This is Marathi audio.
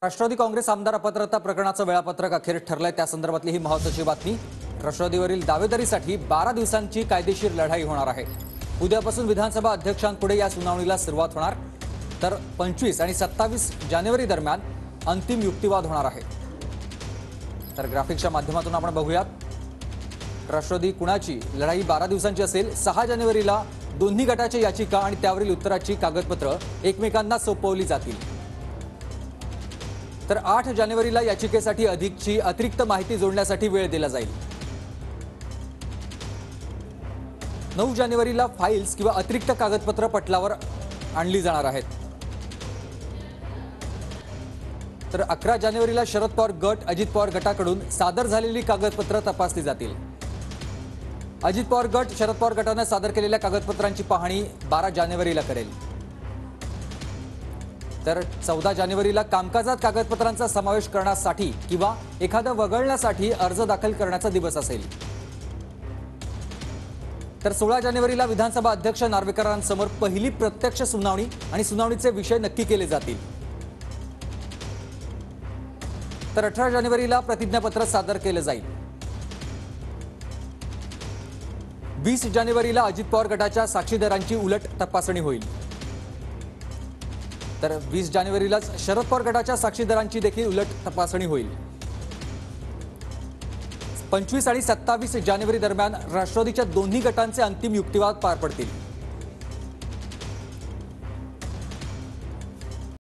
राष्ट्रवादी काँग्रेस आमदार अपात्रता प्रकरणाचं वेळापत्रक अखेर ठरलंय। त्या संदर्भातली ही महत्त्वाची बातमी। राष्ट्रवादीवरील दावेदारीसाठी 12 दिवसांची कायदेशीर लढाई होणार आहे। उद्यापासून विधानसभा अध्यक्षांपुढे या सुनावणीला सुरुवात होणार, तर 25 आणि 27 जानेवारी दरम्यान अंतिम युक्तिवाद होणार आहे। तर ग्राफिक्सच्या माध्यमातून आपण बघूयात राष्ट्रवादी कुणाची लढाई 12 दिवसांची असेल। 6 जानेवारीला दोन्ही गटाच्या याचिका आणि त्यावरील उत्तराची कागदपत्र एकमेकांना सोपवली जातील, तर 8 जानेवारीला याचिकेसाठी अधिकची अतिरिक्त माहिती जोडण्यासाठी वेळ दिला जाईल। 9 जानेवारीला फाइल्स किंवा अतिरिक्त कागदपत्र पटलावर आणली जाणार आहेत, तर 11 जानेवारीला शरद पवार गट अजित पवार गटाकडून सादर झालेली कागदपत्र तपासली जातील। अजित पवार गट शरद पवार गटाने सादर केलेल्या कागदपत्रांची पाहणी 12 जानेवारीला करेल, तर 14 जानेवारीला कामकाजात कागदपत्रांचा समावेश करण्यासाठी किंवा एखादा वगळण्यासाठी अर्ज दाखल करण्याचा दिवस असेल, तर 16 जानेवारीला विधानसभा अध्यक्ष नार्वेकरांसमोर पहिली प्रत्यक्ष सुनावणी आणि सुनावणीचे विषय नक्की केले जातील, तर 18 जानेवारीला प्रतिज्ञापत्र सादर केले जाईल। 20 जानेवारीला अजित पवार गटाच्या साक्षीदारांची उलट तपासणी होईल, तर 20 जानेवारीला शरद पवार गटाच्या साक्षीदारांची देखील उलट तपासणी होईल। 25 आणि 27 जानेवारी दरम्यान राष्ट्रवादीच्या दोन्ही गटांचे अंतिम युक्तिवाद पार पडतील।